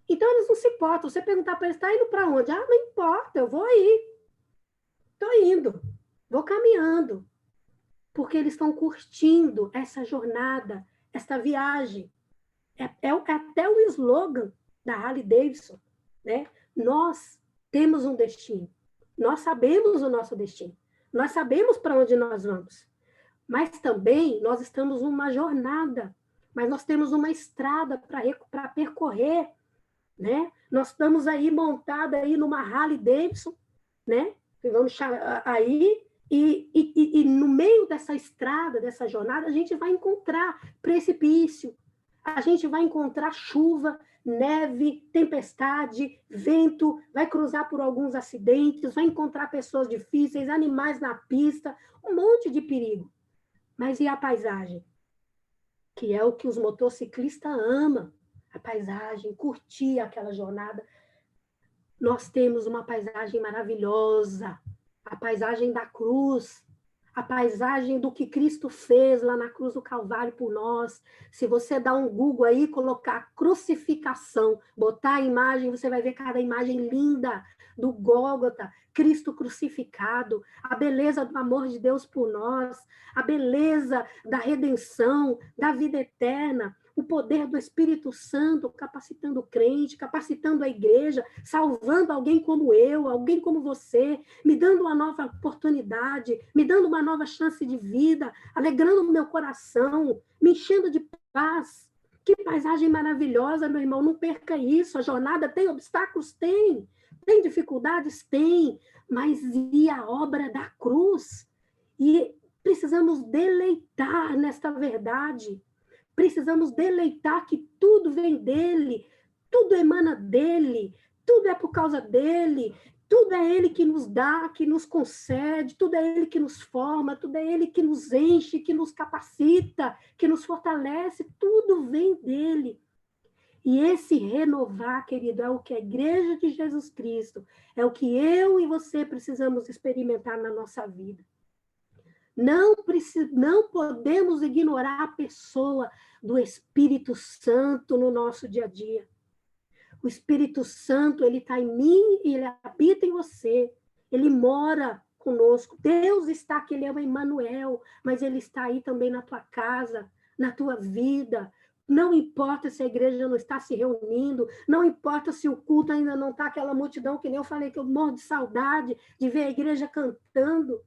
Então, eles não se importam. Você perguntar para eles, está indo para onde? Ah, não importa, eu vou aí. Estou indo, vou caminhando, porque eles estão curtindo essa jornada, essa viagem. É até o slogan da Harley Davidson, né? Nós temos um destino, nós sabemos o nosso destino, nós sabemos para onde nós vamos, mas também nós estamos numa jornada, mas nós temos uma estrada para percorrer, né? Nós estamos aí montada aí numa Harley Davidson, né? Vamos aí, e no meio dessa estrada, dessa jornada, a gente vai encontrar precipício, a gente vai encontrar chuva, neve, tempestade, vento, vai cruzar por alguns acidentes, vai encontrar pessoas difíceis, animais na pista, um monte de perigo. Mas e a paisagem? Que é o que os motociclistas amam, a paisagem, curtir aquela jornada. Nós temos uma paisagem maravilhosa, a paisagem da cruz, a paisagem do que Cristo fez lá na cruz do Calvário por nós. Se você dar um Google aí, colocar crucificação, botar a imagem, você vai ver cada imagem linda do Gólgota, Cristo crucificado, a beleza do amor de Deus por nós, a beleza da redenção, da vida eterna, o poder do Espírito Santo capacitando o crente, capacitando a igreja, salvando alguém como eu, alguém como você, me dando uma nova oportunidade, me dando uma nova chance de vida, alegrando o meu coração, me enchendo de paz. Que paisagem maravilhosa, meu irmão, não perca isso. A jornada tem obstáculos? Tem. Tem dificuldades? Tem. Mas e a obra da cruz? E precisamos deleitar nesta verdade. Precisamos deleitar que tudo vem dele, tudo emana dele, tudo é por causa dele, tudo é ele que nos dá, que nos concede, tudo é ele que nos forma, tudo é ele que nos enche, que nos capacita, que nos fortalece, tudo vem dele. E esse renovar, querido, é o que a Igreja de Jesus Cristo, é o que eu e você precisamos experimentar na nossa vida. Não podemos ignorar a pessoa do Espírito Santo no nosso dia a dia. O Espírito Santo, ele está em mim e ele habita em você. Ele mora conosco. Deus está aqui, ele é o Emmanuel, mas ele está aí também na tua casa, na tua vida. Não importa se a igreja não está se reunindo, não importa se o culto ainda não está aquela multidão, que nem eu falei que eu morro de saudade de ver a igreja cantando.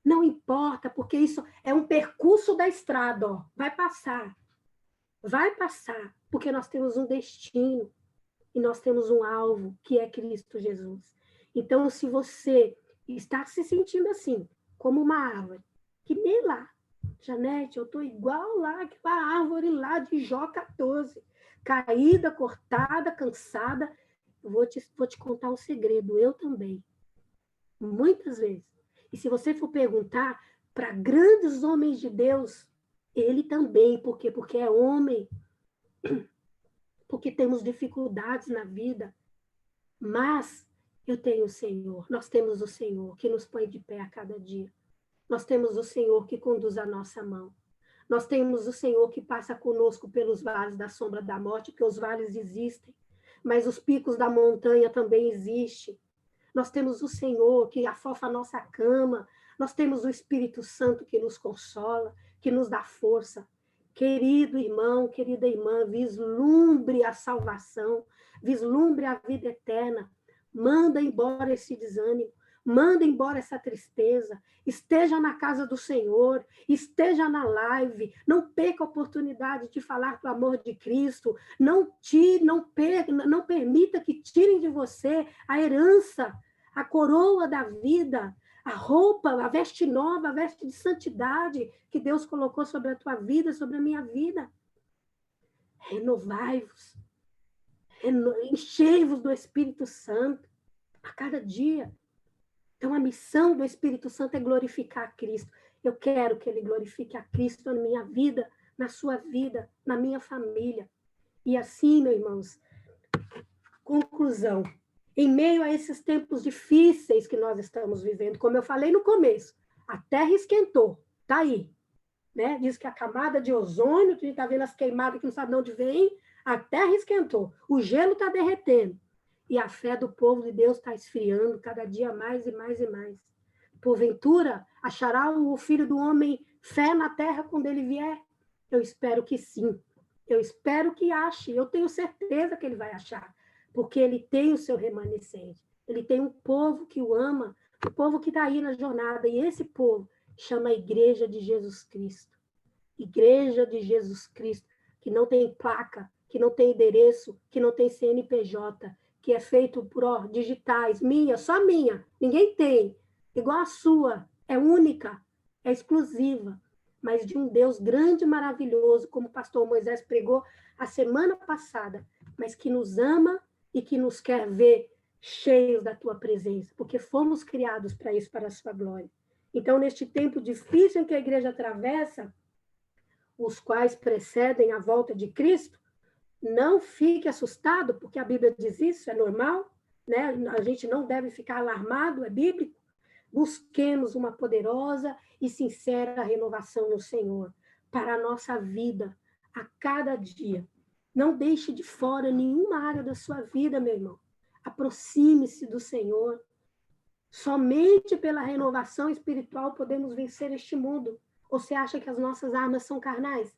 Não importa, porque isso é um percurso da estrada, ó. Vai passar, porque nós temos um destino e nós temos um alvo, que é Cristo Jesus. Então, se você está se sentindo assim, como uma árvore, que nem lá, Janete, eu estou igual lá, aquela árvore lá de Jó 14, caída, cortada, cansada, eu vou te contar um segredo, eu também, muitas vezes. E se você for perguntar, para grandes homens de Deus, ele também, por quê? Porque é homem, porque temos dificuldades na vida, mas eu tenho o Senhor, nós temos o Senhor que nos põe de pé a cada dia. Nós temos o Senhor que conduz a nossa mão. Nós temos o Senhor que passa conosco pelos vales da sombra da morte, porque os vales existem, mas os picos da montanha também existem. Nós temos o Senhor que afofa a nossa cama. Nós temos o Espírito Santo que nos consola, que nos dá força. Querido irmão, querida irmã, vislumbre a salvação, vislumbre a vida eterna. Manda embora esse desânimo, manda embora essa tristeza. Esteja na casa do Senhor, esteja na live. Não perca a oportunidade de falar do amor de Cristo. Não permita que tirem de você a herança, a coroa da vida, a roupa, a veste nova, a veste de santidade que Deus colocou sobre a tua vida, sobre a minha vida. Renovai-vos, enchei-vos do Espírito Santo a cada dia. Então, a missão do Espírito Santo é glorificar a Cristo. Eu quero que ele glorifique a Cristo na minha vida, na sua vida, na minha família. E assim, meus irmãos, conclusão. Em meio a esses tempos difíceis que nós estamos vivendo, como eu falei no começo, a Terra esquentou, tá aí. Né? Diz que a camada de ozônio, a gente está vendo as queimadas que não sabe de onde vem, a Terra esquentou, o gelo está derretendo. E a fé do povo de Deus está esfriando cada dia mais e mais e mais. Porventura, achará o Filho do Homem fé na terra quando ele vier? Eu espero que sim. Eu espero que ache. Eu tenho certeza que ele vai achar. Porque ele tem o seu remanescente. Ele tem um povo que o ama, o povo que está aí na jornada. E esse povo chama a Igreja de Jesus Cristo. Igreja de Jesus Cristo, que não tem placa, que não tem endereço, que não tem CNPJ, que é feito por digitais, minha, só minha, ninguém tem, igual a sua, é única, é exclusiva, mas de um Deus grande e maravilhoso, como o pastor Moisés pregou a semana passada, mas que nos ama e que nos quer ver cheios da tua presença, porque fomos criados para isso, para a sua glória. Então, neste tempo difícil em que a igreja atravessa, os quais precedem a volta de Cristo, não fique assustado, porque a Bíblia diz isso, é normal, né? A gente não deve ficar alarmado, é bíblico. Busquemos uma poderosa e sincera renovação no Senhor, para a nossa vida, a cada dia. Não deixe de fora nenhuma área da sua vida, meu irmão. Aproxime-se do Senhor. Somente pela renovação espiritual podemos vencer este mundo. Ou você acha que as nossas armas são carnais?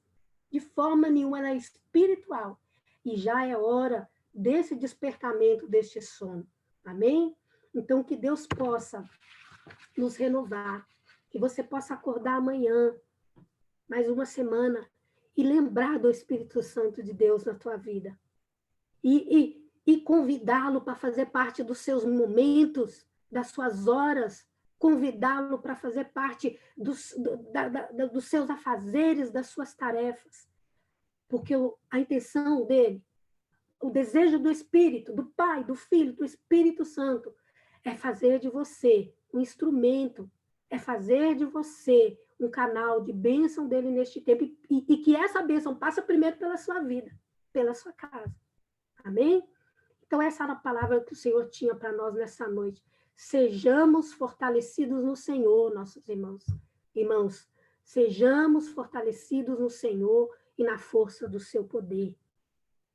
De forma nenhuma, ela é espiritual. E já é hora desse despertamento, deste sono. Amém? Então, que Deus possa nos renovar, que você possa acordar amanhã, mais uma semana, e lembrar do Espírito Santo de Deus na tua vida. E convidá-lo para fazer parte dos seus momentos, das suas horas, convidá-lo para fazer parte dos seus afazeres, das suas tarefas. Porque a intenção dele, o desejo do Espírito, do Pai, do Filho, do Espírito Santo, é fazer de você um instrumento, é fazer de você um canal de bênção dele neste tempo, e que essa bênção passa primeiro pela sua vida, pela sua casa. Amém? Então, essa era a palavra que o Senhor tinha para nós nessa noite. Sejamos fortalecidos no Senhor, nossos irmãos. Irmãos, sejamos fortalecidos no Senhor e na força do seu poder,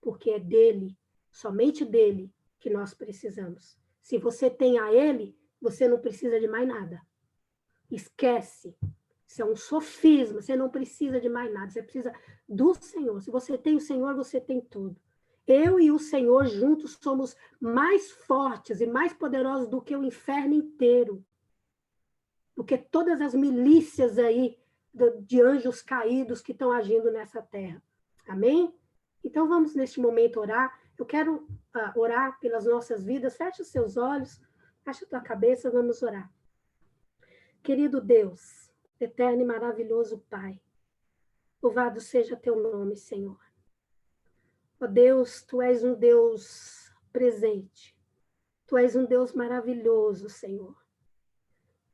porque é dele, somente dele, que nós precisamos. Se você tem a ele, você não precisa de mais nada. Esquece. Isso é um sofisma, você não precisa de mais nada, você precisa do Senhor. Se você tem o Senhor, você tem tudo. Eu e o Senhor juntos somos mais fortes e mais poderosos do que o inferno inteiro, do que todas as milícias aí de anjos caídos que estão agindo nessa terra. Amém? Então vamos neste momento orar. Eu quero orar pelas nossas vidas. Feche os seus olhos, feche a tua cabeça, vamos orar. Querido Deus, eterno e maravilhoso Pai, louvado seja teu nome, Senhor. Ó Deus, tu és um Deus presente. Tu és um Deus maravilhoso, Senhor.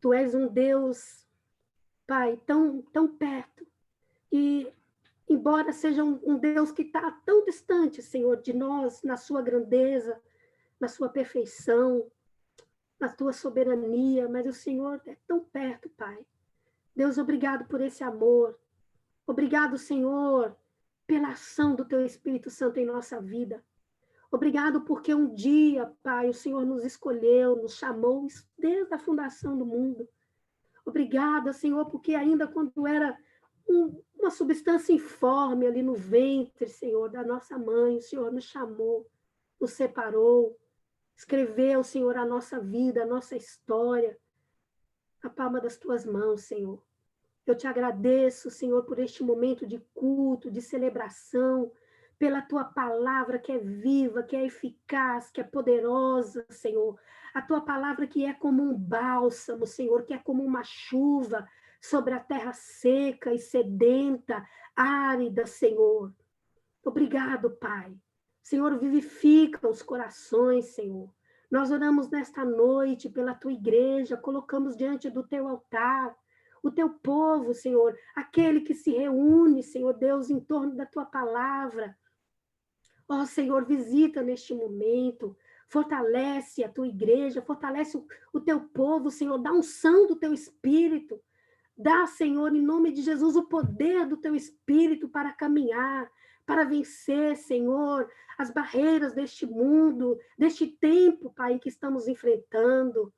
Tu és um Deus Pai, tão, tão perto. E, embora seja um Deus que está tão distante, Senhor, de nós, na sua grandeza, na sua perfeição, na tua soberania, mas o Senhor é tão perto, Pai. Deus, obrigado por esse amor. Obrigado, Senhor, pela ação do teu Espírito Santo em nossa vida. Obrigado porque um dia, Pai, o Senhor nos escolheu, nos chamou desde a fundação do mundo. Obrigada, Senhor, porque ainda quando era uma substância informe ali no ventre, Senhor, da nossa mãe, o Senhor nos chamou, nos separou, escreveu, Senhor, a nossa vida, a nossa história, a palma das tuas mãos, Senhor. Eu te agradeço, Senhor, por este momento de culto, de celebração, pela tua palavra que é viva, que é eficaz, que é poderosa, Senhor. A tua palavra que é como um bálsamo, Senhor, que é como uma chuva sobre a terra seca e sedenta, árida, Senhor. Obrigado, Pai. Senhor, vivifica os corações, Senhor. Nós oramos nesta noite pela tua igreja, colocamos diante do teu altar o teu povo, Senhor, aquele que se reúne, Senhor Deus, em torno da tua palavra. Ó, Senhor, visita neste momento, fortalece a tua igreja, fortalece o teu povo, Senhor, dá unção do teu espírito. Dá, Senhor, em nome de Jesus, o poder do teu espírito para caminhar, para vencer, Senhor, as barreiras deste mundo, deste tempo, Pai, que estamos enfrentando.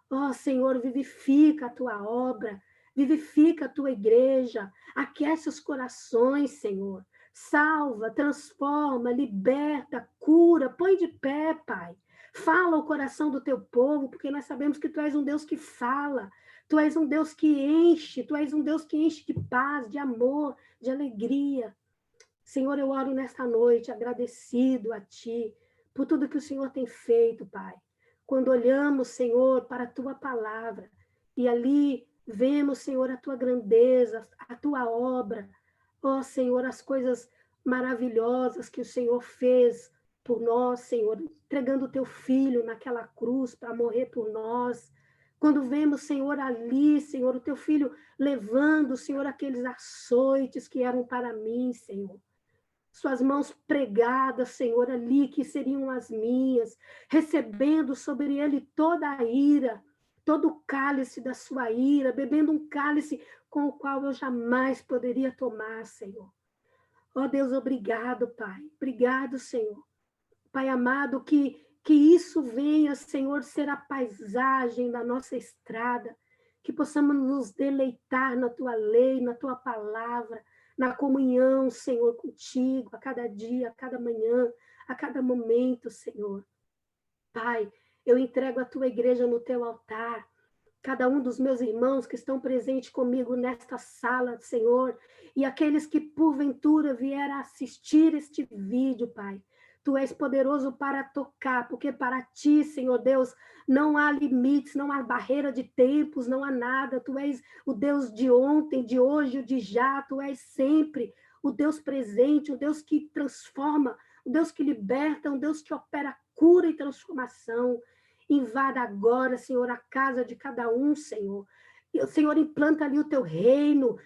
Ó, Senhor, vivifica a tua obra, vivifica a tua igreja, aquece os corações, Senhor. Salva, transforma, liberta, cura, põe de pé, Pai. Fala o coração do teu povo, porque nós sabemos que tu és um Deus que fala, tu és um Deus que enche, tu és um Deus que enche de paz, de amor, de alegria. Senhor, eu oro nesta noite agradecido a Ti por tudo que o Senhor tem feito, Pai. Quando olhamos, Senhor, para a Tua palavra e ali vemos, Senhor, a Tua grandeza, a Tua obra, ó Senhor, as coisas maravilhosas que o Senhor fez por nós, Senhor, entregando o Teu Filho naquela cruz para morrer por nós. Quando vemos, Senhor, ali, Senhor, o Teu Filho levando, Senhor, aqueles açoites que eram para mim, Senhor. Suas mãos pregadas, Senhor, ali, que seriam as minhas, recebendo sobre ele toda a ira, todo o cálice da sua ira, bebendo um cálice com o qual eu jamais poderia tomar, Senhor. Ó Deus, obrigado, Pai. Obrigado, Senhor. Pai amado, que isso venha, Senhor, ser a paisagem da nossa estrada, que possamos nos deleitar na Tua lei, na Tua palavra, na comunhão, Senhor, contigo, a cada dia, a cada manhã, a cada momento, Senhor. Pai, eu entrego a Tua igreja no Teu altar, cada um dos meus irmãos que estão presentes comigo nesta sala, Senhor, e aqueles que porventura vieram assistir este vídeo, Pai. Tu és poderoso para tocar, porque para ti, Senhor Deus, não há limites, não há barreira de tempos, não há nada. Tu és o Deus de ontem, de hoje, o de já, tu és sempre o Deus presente, o Deus que transforma, o Deus que liberta, um Deus que opera cura e transformação. Invada agora, Senhor, a casa de cada um, Senhor. E, Senhor, implanta ali o teu reino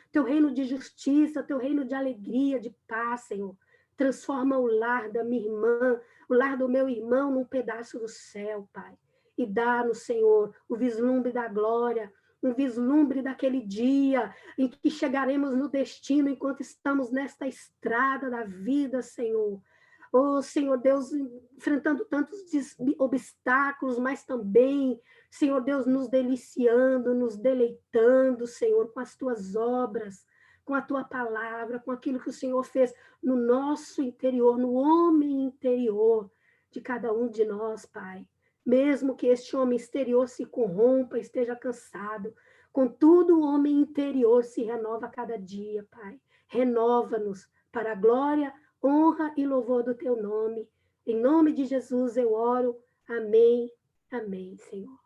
de justiça, teu reino de alegria, de paz, Senhor. Transforma o lar da minha irmã, o lar do meu irmão num pedaço do céu, Pai. E dá-nos, Senhor, o vislumbre da glória, um vislumbre daquele dia em que chegaremos no destino enquanto estamos nesta estrada da vida, Senhor. Oh, Senhor Deus, enfrentando tantos obstáculos, mas também, Senhor Deus, nos deliciando, nos deleitando, Senhor, com as tuas obras, com a tua palavra, com aquilo que o Senhor fez no nosso interior, no homem interior de cada um de nós, Pai. Mesmo que este homem exterior se corrompa, esteja cansado, contudo o homem interior se renova a cada dia, Pai. Renova-nos para a glória, honra e louvor do teu nome. Em nome de Jesus eu oro. Amém. Amém, Senhor.